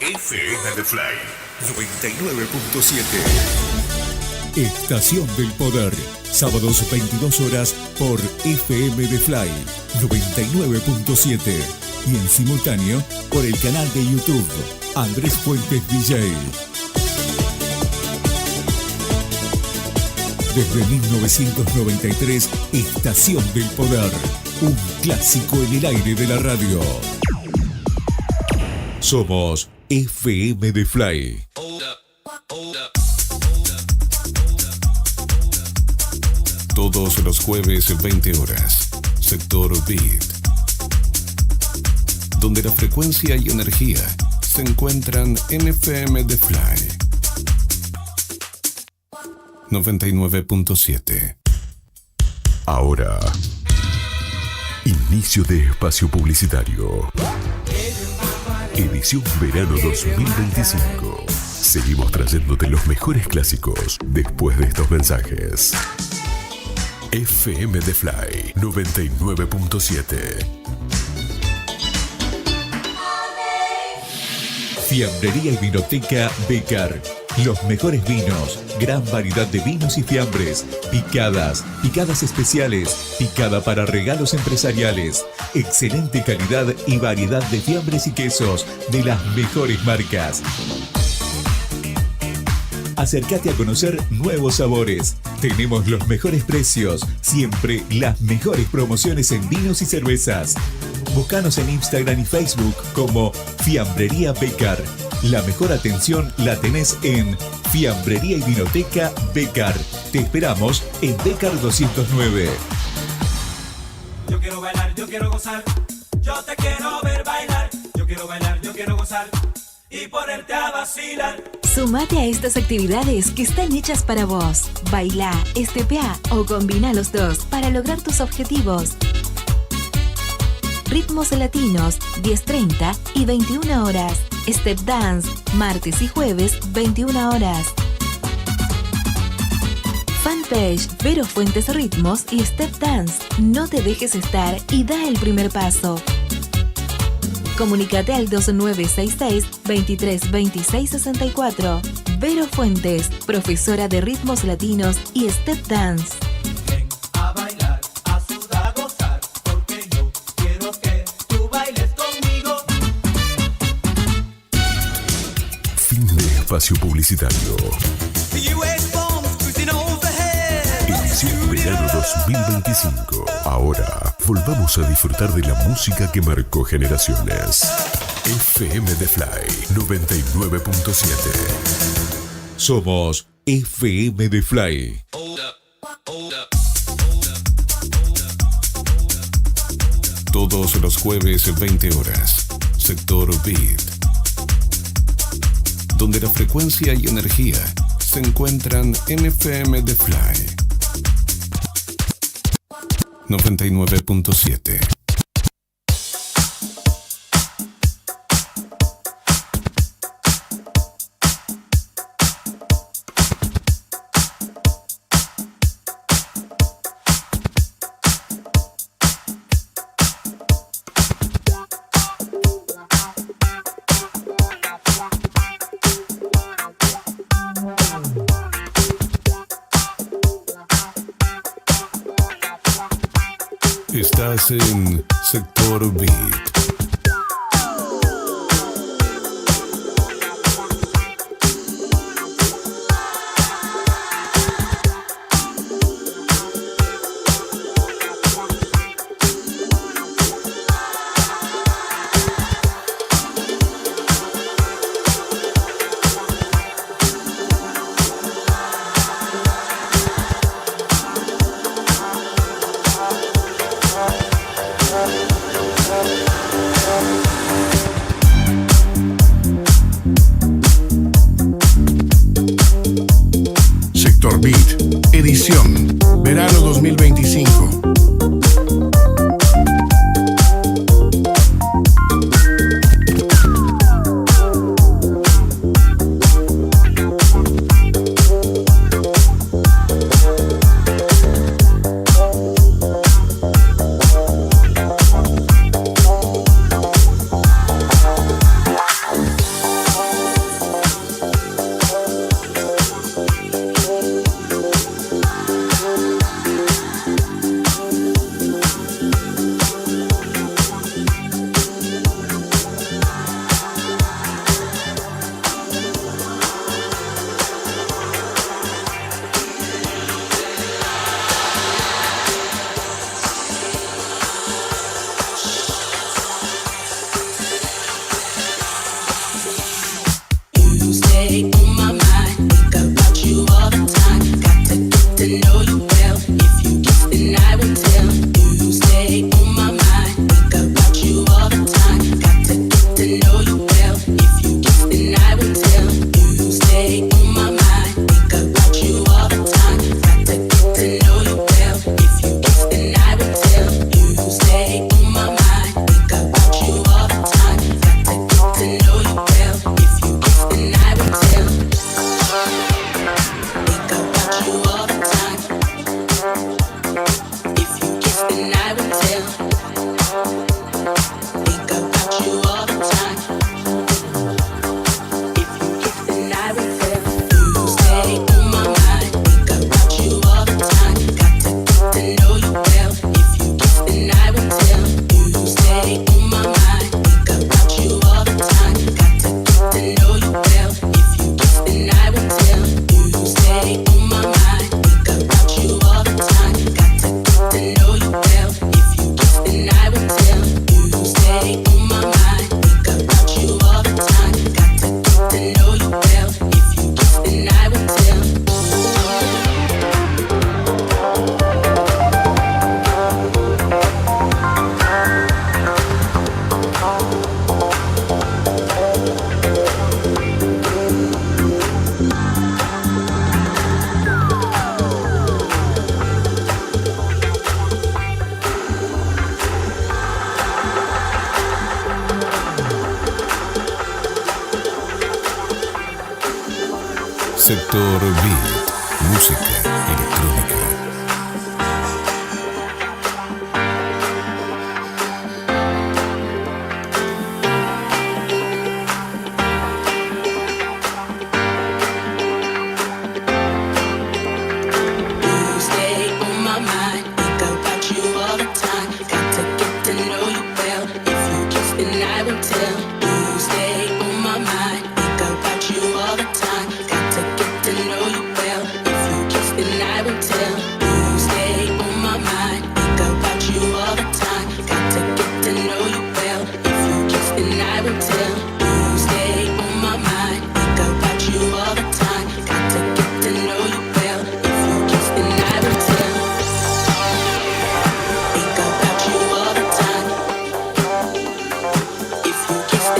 FM de Fly 99.7. Estación del Poder, sábados 22 horas por FM de Fly 99.7 y en simultáneo por el canal de YouTube Andrés Fuentes DJ. Desde 1993, Estación del Poder, un clásico en el aire de la radio. Somos FM de Fly. Todos los jueves 20 horas, Sector Beat, donde la frecuencia y energía se encuentran en FM de Fly 99.7. Ahora, inicio de espacio publicitario. Edición Verano 2025. Seguimos trayéndote los mejores clásicos después de estos mensajes. FM de Fly 99.7. Fiambrería y Vinoteca Becar. Los mejores vinos, gran variedad de vinos y fiambres, picadas especiales, picada para regalos empresariales, excelente calidad y variedad de fiambres y quesos de las mejores marcas. Acércate a conocer nuevos sabores. Tenemos los mejores precios, siempre las mejores promociones en vinos y cervezas. Búscanos en Instagram y Facebook como Fiambrería Becar. La mejor atención la tenés en Fiambrería y Vinoteca Becar. Te esperamos en Becar 209. Yo quiero bailar, yo quiero gozar. Yo te quiero ver bailar. Yo quiero bailar, yo quiero gozar. Y ponerte a vacilar. Sumate a estas actividades que están hechas para vos. Bailá, estepea o combina los dos para lograr tus objetivos. Ritmos latinos, 10:30 y 21 horas. Step Dance, martes y jueves, 21 horas. Fanpage, Vero Fuentes Ritmos y Step Dance. No te dejes estar y da el primer paso. Comunícate al 2966-232664. Vero Fuentes, profesora de ritmos latinos y Step Dance. Ven a bailar, a sudar, a gozar, porque yo quiero que tú bailes conmigo. Fin de espacio publicitario. Edición Verano 2025. Ahora, volvamos a disfrutar de la música que marcó generaciones. FM de Fly 99.7. Somos FM de Fly. Todos los jueves 20 horas, Sector Beat, donde la frecuencia y energía se encuentran en FM de Fly 99.7. Estás en Sector Beat. Sector Beat, edición Verano 2025. Sector Beat, música electrónica. If you kiss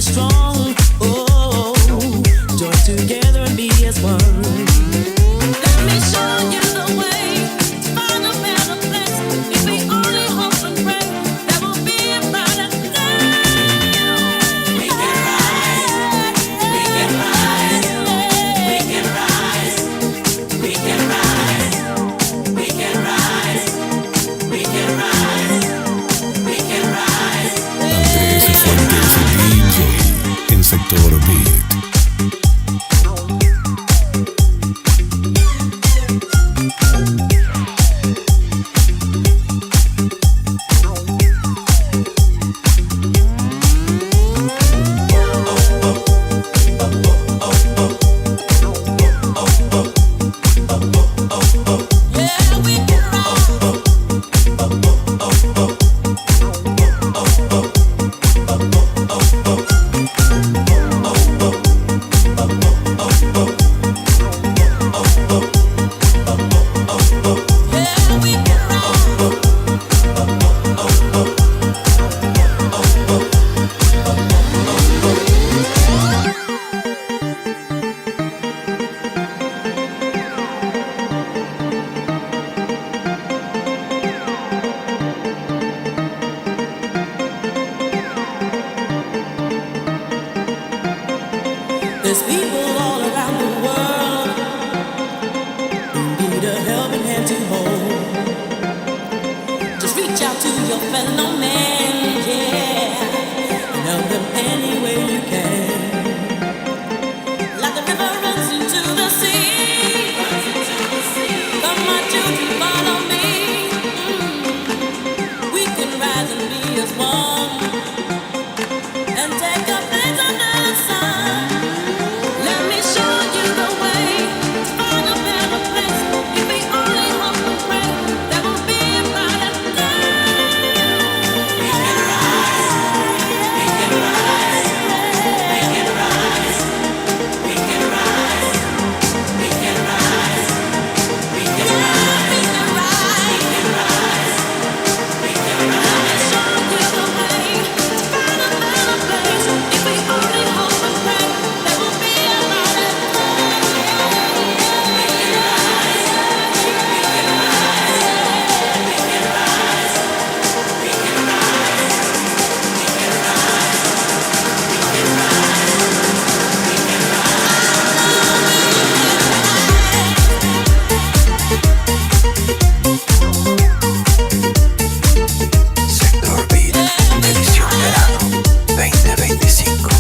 strong. Oh, join together and be as one. Let me show you the way to find a better place. If we only hope and pray, there will be a brighter day. We can rise, we can rise, we can rise, we can rise, we can rise, we can rise, we can rise. Andrés Fuentes DJ en Sector Beat. There's people all around the world who need a helping hand to hold. Just reach out to your fellow man, yeah, and help them any way you can. Like the river runs into the sea, come my children, follow me. We can rise and be as one, and take a place under the sun. Let me show you the way to find a better place. If we only hope and pray, there will be a brighter day. We can rise, we can rise, we can rise, we can rise, we can rise, we can rise, we can rise, we can rise. Let me show you the way to find a better place. If we only hope and pray, there will be a brighter Sector Beat, edición verano 2025.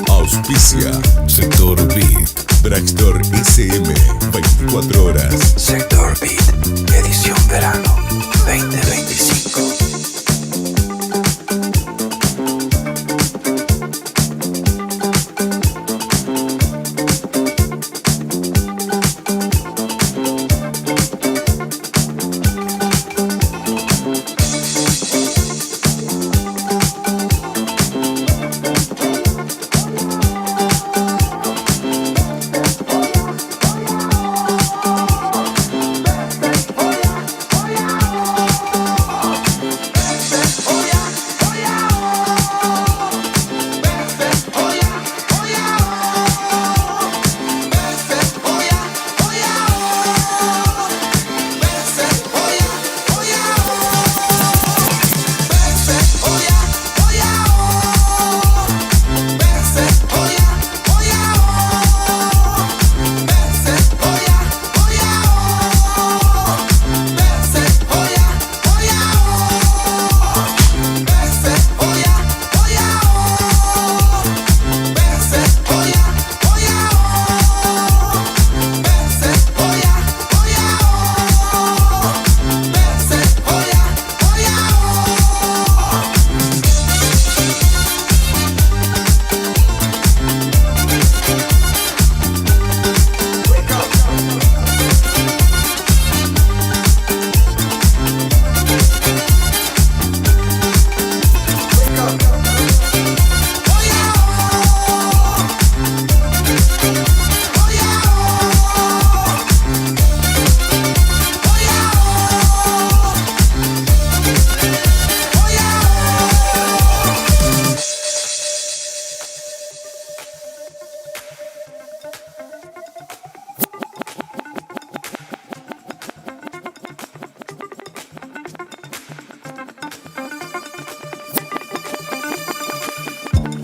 Auspicia Sector Beat. Dragstore SM 24 horas. Sector Beat, edición verano 2025.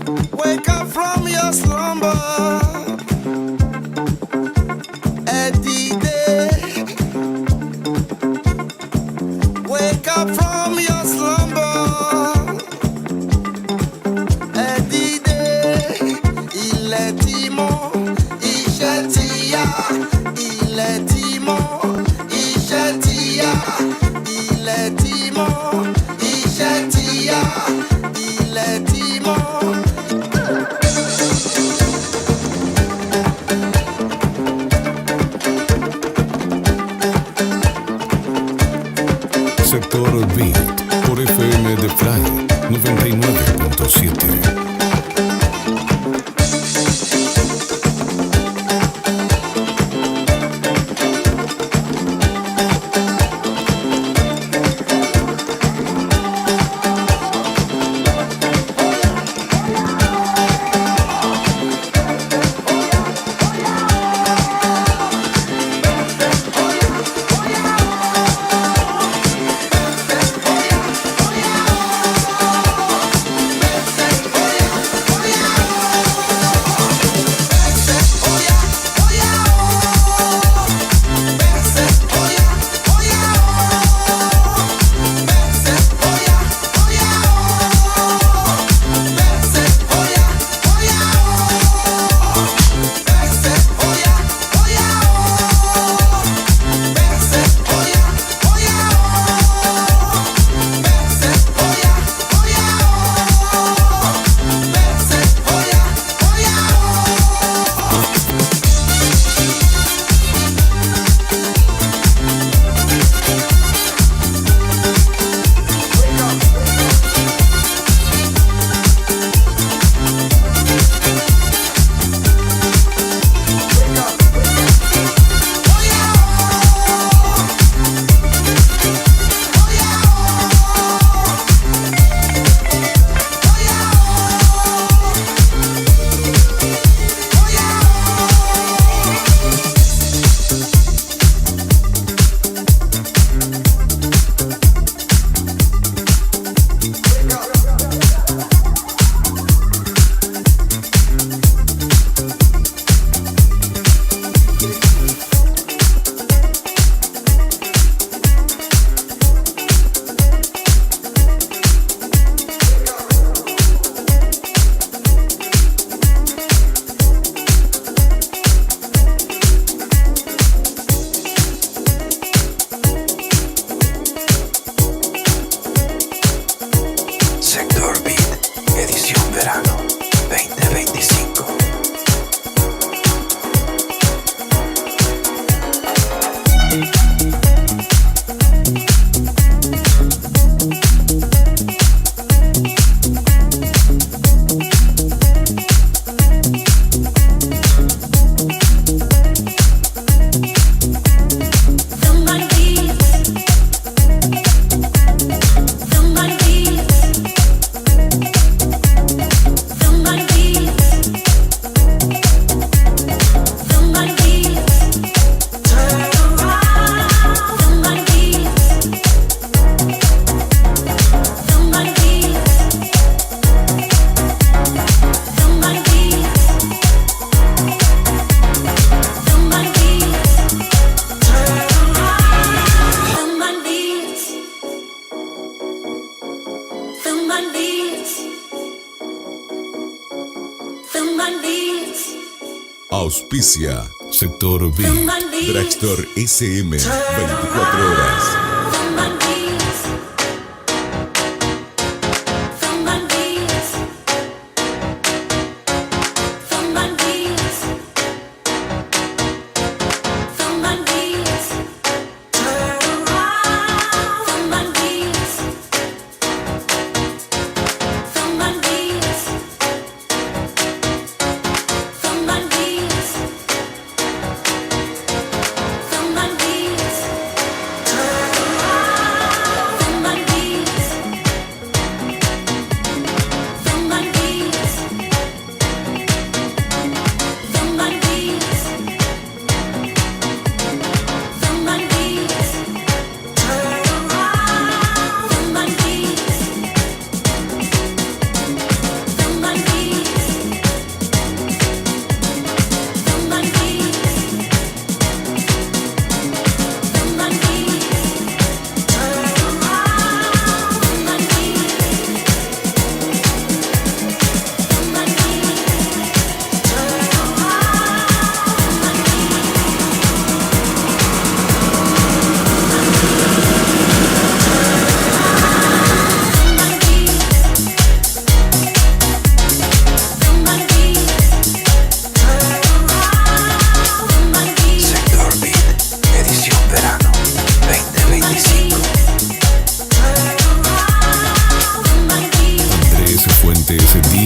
Wake up from your slumber. Every day. Wake up from your slumber. Every day. Il est dimanche, iṣẹ́ ti yá. Il est dimanche, iṣẹ́ ti yá. Il est dimanche, iṣẹ́ ti yá. Il est dimanche. Sector Beat por FM The Fly 99.7. Auspicia Sector Beat. Dragstore SM 24 horas.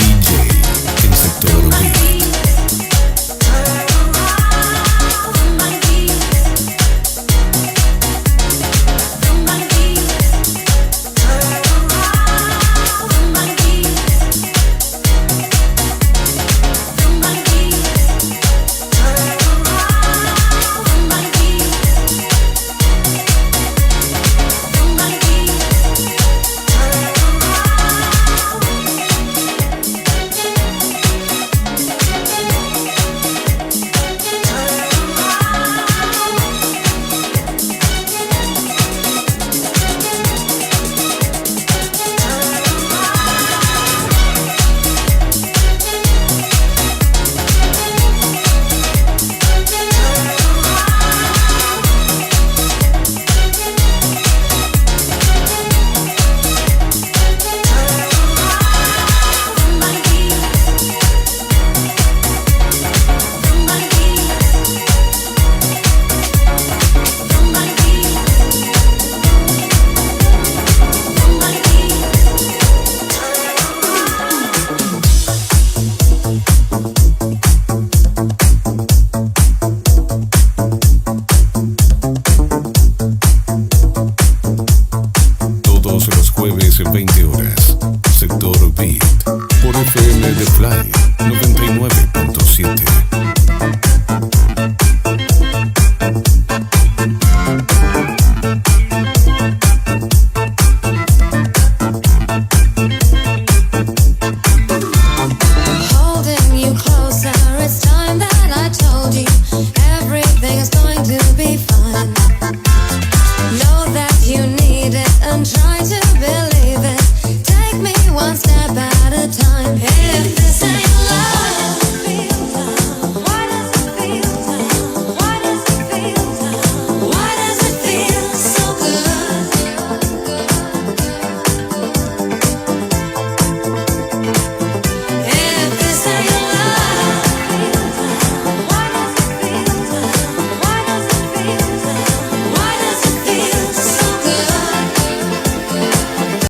DJ en Sector Beat. Todos los jueves en 20 horas, Sector Beat, por FM The Fly 99.7.